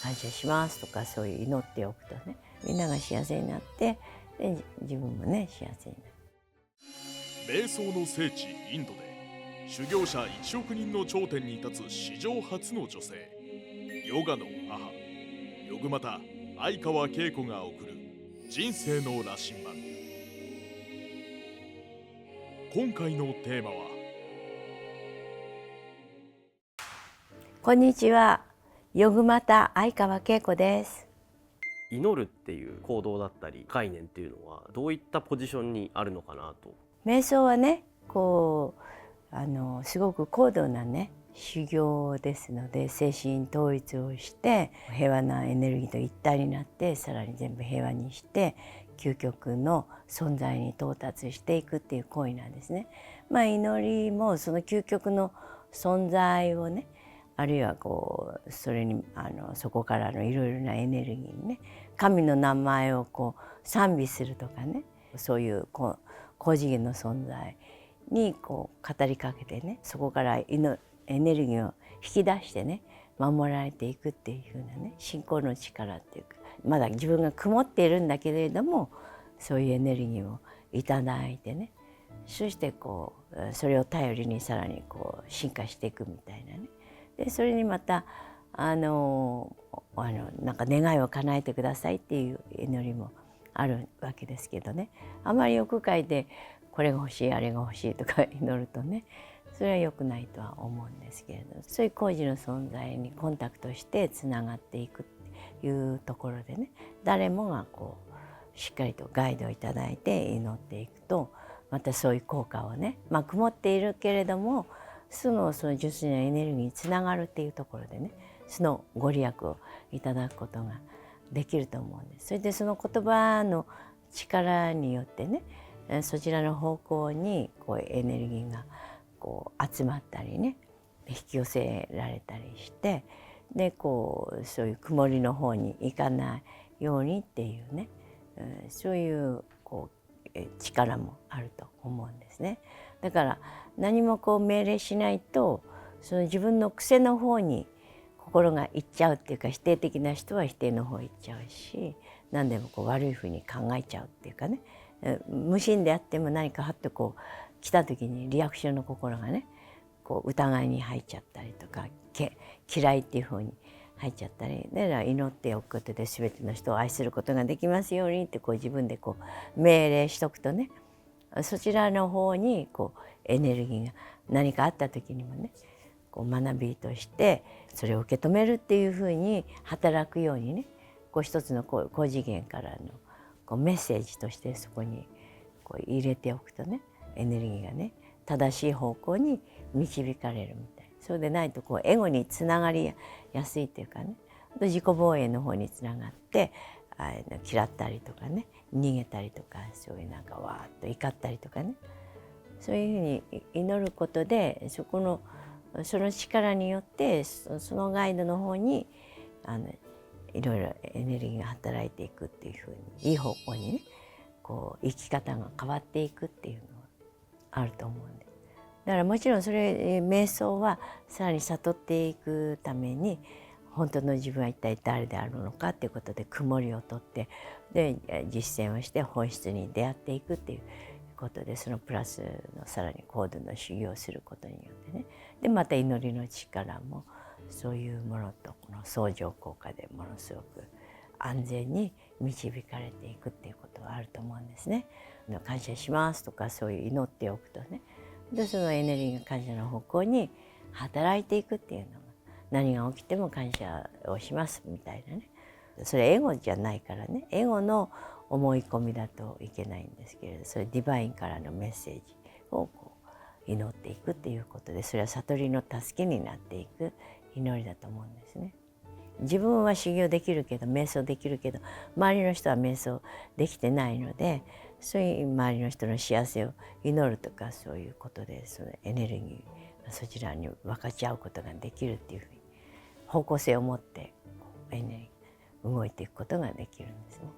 感謝しますとかそういう祈っておくとね、みんなが幸せになって、で自分もね幸せになる。瞑想の聖地インドで修行者1億人の頂点に立つ史上初の女性、ヨガの母ヨグマタ相川恵子が送る人生の羅針盤。今回のテーマはこんにちは、ヨグマタ相川恵子です。祈るっていう行動だったり概念っていうのはどういったポジションにあるのかなと。瞑想はね、すごく高度なね修行ですので、精神統一をして平和なエネルギーと一体になって、さらに全部平和にして究極の存在に到達していくっていう行為なんですね。祈りもその究極の存在をね、あるいはそれにそこからのいろいろなエネルギーにね、神の名前を賛美するとかね、そういう高次元の存在に語りかけてね、そこからエネルギーを引き出してね、守られていくっていう風なね、信仰の力っていうか、まだ自分が曇っているんだけれども、そういうエネルギーをいただいてね、そしてそれを頼りにさらに進化していくみたいなね。でそれにまたなんか願いを叶えてくださいっていう祈りもあるわけですけどね、あまり欲書いてこれが欲しいあれが欲しいとか祈るとね、それは良くないとは思うんですけれど、そういう工事の存在にコンタクトしてつながっていくっていうところでね、誰もがしっかりとガイドをいただいて祈っていくと、またそういう効果をね、曇っているけれどもその純粋なエネルギーにつながるっていうところでね、そのご利益をいただくことができると思うんです。それでその言葉の力によってね、そちらの方向にエネルギーが集まったりね、引き寄せられたりして、でそういう曇りの方に行かないようにっていうね、そういう力もあると思うんですね。だから何も命令しないと、その自分の癖の方に心がいっちゃうっていうか、否定的な人は否定の方行っちゃうし、何でも悪いふうに考えちゃうっていうかね、無心であっても何かはっと来た時にリアクションの心がね、疑いに入っちゃったりとか、嫌いっていう方に入っちゃったりで、祈っておくことで全ての人を愛することができますようにって自分で命令しとくとね、そちらの方にエネルギーが何かあった時にもね、学びとしてそれを受け止めるっていうふうに働くようにね、一つの高次元からのメッセージとしてそこに入れておくとね、エネルギーがね正しい方向に導かれるみたい。そうでないとエゴにつながりやすいっていうかね、自己防衛の方につながって嫌ったりとかね、逃げたりとか、そういうわーっと怒ったりとかね、そういうふうに祈ることでその力によってそのガイドの方にいろいろエネルギーが働いていくっていうふうに、いい方向にね生き方が変わっていくっていうのがあると思うんです。だからもちろん瞑想はさらに悟っていくために、本当の自分は一体誰であるのかっていうことで曇りを取って、で実践をして本質に出会っていくっていうことで、そのプラスのさらに高度の修行をすることによってね、でまた祈りの力もそういうものと相乗効果でものすごく安全に導かれていくっていうことはあると思うんですね。感謝しますとかそういう祈っておくとね、でそのエネルギーが感謝の方向に働いていくっていうのが、何が起きても感謝をしますみたいなね、それエゴじゃないからね、エゴの思い込みだといけないんですけれど、それディバインからのメッセージを祈っていくっていうことで、それは悟りの助けになっていく祈りだと思うんですね。自分は修行できるけど、瞑想できるけど、周りの人は瞑想できてないので、そういう周りの人の幸せを祈るとか、そういうことでそのエネルギーがそちらに分かち合うことができるっていうふうに、方向性を持ってエネルギー動いていくことができるんですね。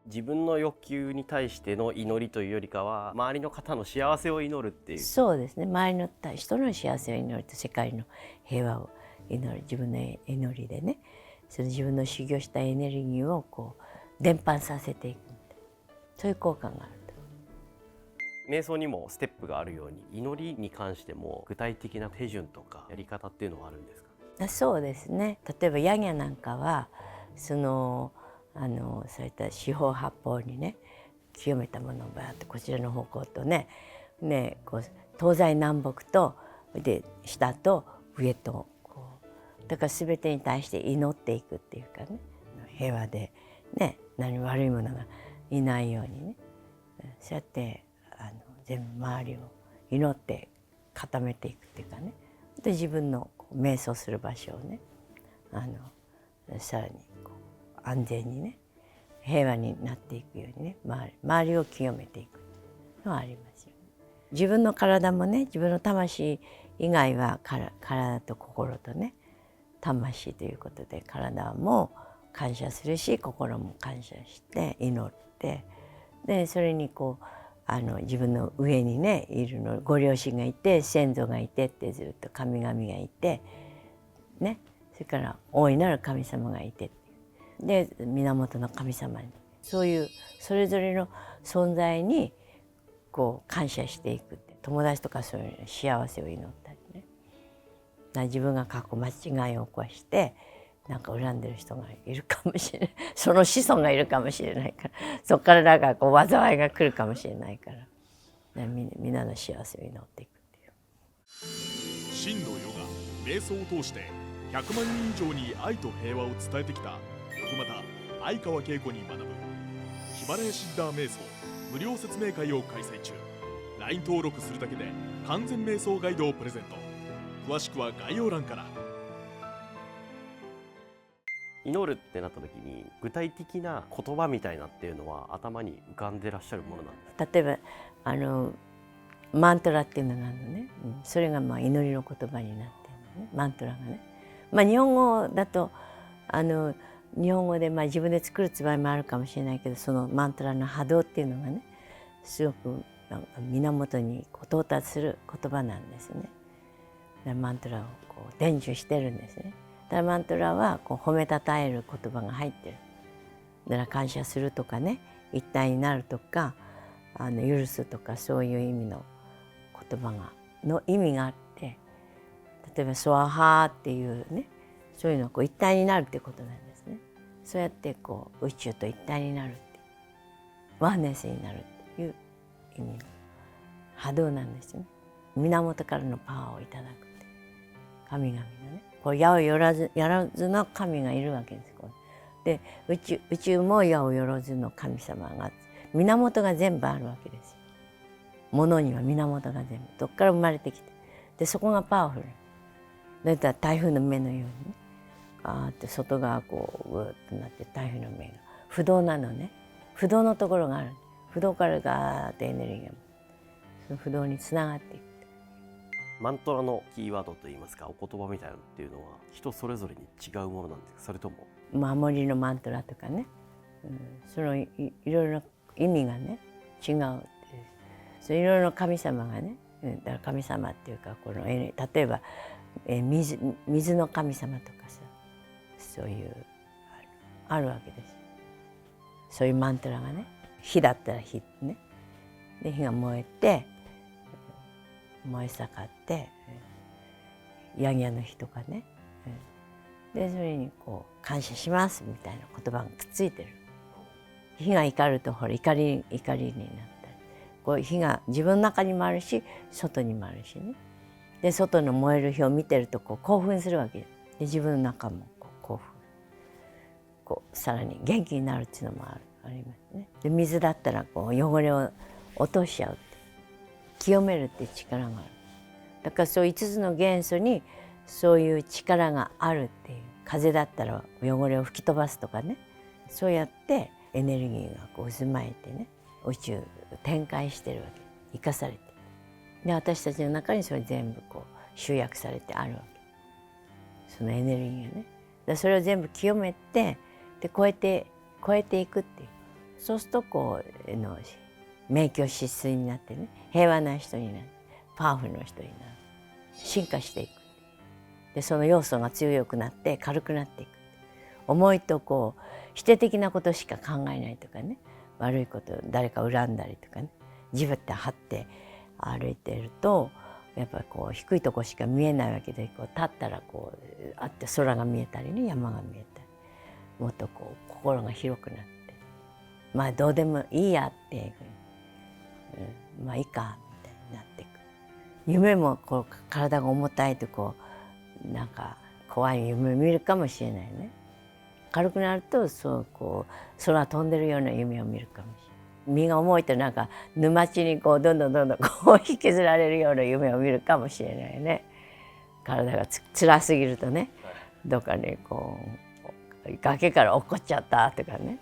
自分の欲求に対しての祈りというよりかは、周りの方の幸せを祈るっていう。そうですね、周りの人の幸せを祈ると、世界の平和を祈る、自分の祈りでね、その自分の修行したエネルギーをこう伝播させていくみたいな、そういう効果があると。瞑想にもステップがあるように、祈りに関しても具体的な手順とかやり方っていうのはあるんですか？そうですね。例えばヤギャなんかはそういった四方八方にね、清めたものをバーッとこちらの方向とね、こう東西南北とで下と上とこう、だから全てに対して祈っていくっていうかね、平和でね、何悪いものがいないようにね、そうやって全部周りを祈って固めていくっていうかね、で自分のこう瞑想する場所をね、さらにこう安全にね、平和になっていくようにね、周りを清めていくのはありますよね。自分の体もね、自分の魂以外は体と心とね、魂ということで体も感謝するし、心も感謝して祈って、でそれにこう自分の上にねいるの、ご両親がいて先祖がいてってずっと神々がいてね、それから大いなる神様がいてで源の神様に、そういうそれぞれの存在にこう感謝していくって、友達とかそういう幸せを祈ったりね、自分が過去間違いを起こしてなんか恨んでる人がいるかもしれない、その子孫がいるかもしれないから、そこからなんかこう災いが来るかもしれないから、みんなの幸せを祈っていくっていう。真のヨガ瞑想を通して100万人以上に愛と平和を伝えてきたヨグマタ相川恵子に学ぶヒマラヤシッダー瞑想無料説明会を開催中。 LINE 登録するだけで完全瞑想ガイドをプレゼント。詳しくは概要欄から。祈るってなった時に具体的な言葉みたいなっていうのは頭に浮かんでらっしゃるものなんですか？例えばマントラっていうのがあるのね、それがまあ祈りの言葉になってるのね、マントラがね。日本語だと日本語で自分で作る場合もあるかもしれないけど、そのマントラの波動っていうのがね、すごく源にこう到達する言葉なんですね。マントラをこう伝授してるんですね。だからマントラはこう褒めたたえる言葉が入ってる。だから感謝するとかね、一体になるとか許すとか、そういう意味の言葉の意味があって、例えばソアハーっていうね、そういうのはこう一体になるってことなんですね。そうやってこう宇宙と一体になるって、ワンネスになるっていう意味の波動なんですね。源からのパワーをいただくって、神々のね、これ矢をやらずの神がいるわけです。で宇宙も矢をよろずの神様が、源が全部あるわけですよ。物には源が全部どっから生まれてきて、でそこがパワフルだったら台風の目のようにね、って外側こうグーッとなって、台風の目が不動なのね。不動のところがある。不動からガーッとエネルギーがその不動につながっていく。マントラのキーワードといいますか、お言葉みたいなのっていうのは人それぞれに違うものなんですか？それとも守りのマントラとかね、そのいろいろな意味がね違うっていう、そういろいろな神様がね、だから神様っていうか例えば水の神様とかさ、そういうあるわけです。そういうマントラがね、火だったら火ね、で火が燃えて燃え盛ってヤギの火とかね、でそれにこう感謝しますみたいな言葉がくっついてる。火が怒るとほら怒りになったり、こう火が自分の中にもあるし外にもあるしね。で外の燃える火を見てるとこう興奮するわけで、自分の中もこう興奮、こうさらに元気になるっていうのもありますね。で水だったらこう汚れを落としちゃうって、清めるっていう力がある。だからそう5つの元素にそういう力があるっていう。風だったら汚れを吹き飛ばすとかね、そうやってエネルギーがこう渦巻いてね、宇宙展開してるわけ、生かされて、で私たちの中にそれ全部こう集約されてあるわけ、そのエネルギーがね。でそれを全部清めて、で超えていくっていう。そうするとこう明鏡止水になってね、平和な人になる、パワフルな人になる、進化していく。でその要素が強くなって軽くなっていく。思いとこう否定的なことしか考えないとかね、悪いこと誰か恨んだりとかね、地べって張って歩いてるとやっぱりこう低いとこしか見えないわけで、こう立ったらこうあって空が見えたりね、山が見えたり、もっとこう心が広くなって、まあどうでもいいやっていうふうに、まあいいかみたいになっていく。夢もこう体が重たいとこうなんか怖い夢見るかもしれないね。軽くなるとそうこう空飛んでるような夢を見るかもしれない。身が重いとなんか沼地にこうどんどんこう引きずられるような夢を見るかもしれないね。体が辛すぎるとね、どっかにこう崖から落っこっちゃったとかね、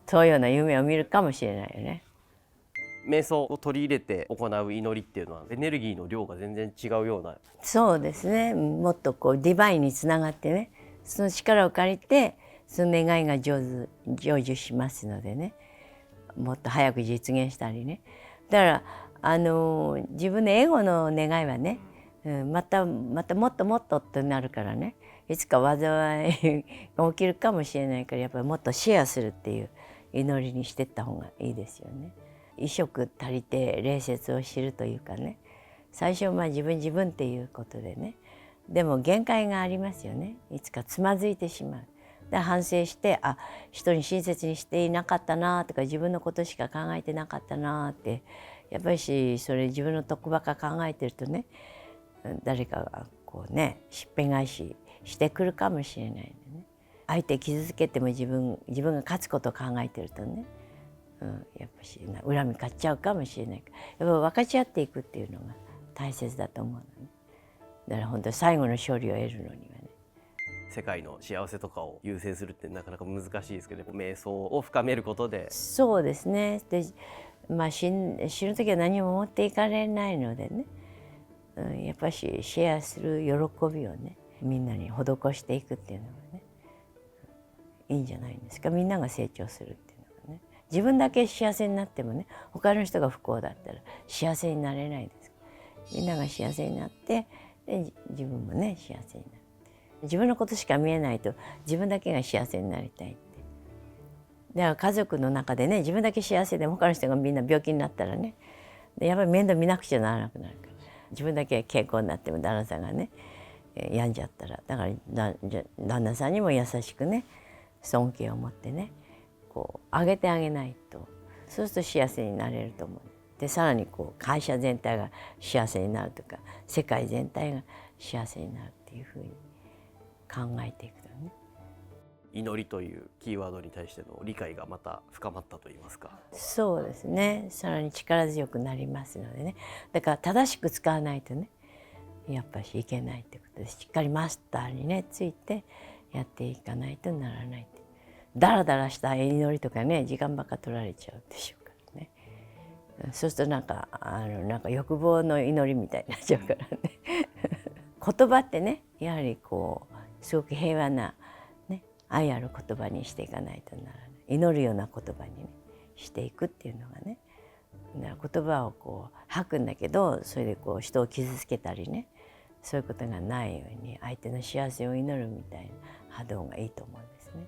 そういうような夢を見るかもしれないよね。瞑想を取り入れて行う祈りっていうのはエネルギーの量が全然違うような。そうですね、もっとこうディバインにつながってね、その力を借りてその願いが成就しますのでね、もっと早く実現したりね。だから自分のエゴの願いはね、またもっとってなるからね、いつか災いが起きるかもしれないから、やっぱりもっとシェアするっていう祈りにしていった方がいいですよね。意食足りて礼節を知るというかね、最初は自分っていうことでね、でも限界がありますよね。いつかつまずいてしまう。で反省して、人に親切にしていなかったなとか、自分のことしか考えてなかったなって、やっぱりそれ自分のとこばっか考えてるとね、誰かがこうねしっぺ返ししてくるかもしれないのね。相手傷つけても自分が勝つことを考えてるとね、やっぱし恨み買っちゃうかもしれないから、やっぱ分かち合っていくっていうのが大切だと思うのね。だから本当に最後の勝利を得るのにはね、世界の幸せとかを優先するってなかなか難しいですけど、瞑想を深めることで。そうですね。で、死ぬ時は何も持っていかれないのでね、やっぱしシェアする喜びをね、みんなに施していくっていうのがね、いいんじゃないんですか。みんなが成長するっていうのがね、自分だけ幸せになってもね、他の人が不幸だったら幸せになれないです。みんなが幸せになって、で自分もね幸せになる。自分のことしか見えないと自分だけが幸せになりたいって。だから家族の中でね、自分だけ幸せで他の人がみんな病気になったらね、やっぱり面倒見なくちゃならなくなるから、自分だけ健康になっても旦那さんがね病んじゃったら、だから旦那さんにも優しくね、尊敬を持ってね、こうあげてあげないと、そうすると幸せになれると思う。でさらにこう会社全体が幸せになるとか、世界全体が幸せになるっていうふうに考えていくとね、祈りというキーワードに対しての理解がまた深まったといいますか。そうですね、さらに力強くなりますのでね。だから正しく使わないとね、やっぱりいけないってことで、しっかりマスターにねついてやっていかないとならないって。だらだらした祈りとかね、時間ばっか取られちゃうでしょうからね。そうするとなんか欲望の祈りみたいになっちゃうからね言葉ってね、やはりこうすごく平和な、ね、愛ある言葉にしていかないとならない。祈るような言葉に、ね、していくっていうのがね、だから言葉をこう吐くんだけど、それでこう人を傷つけたりね、そういうことがないように相手の幸せを祈るみたいな波動がいいと思うんですね。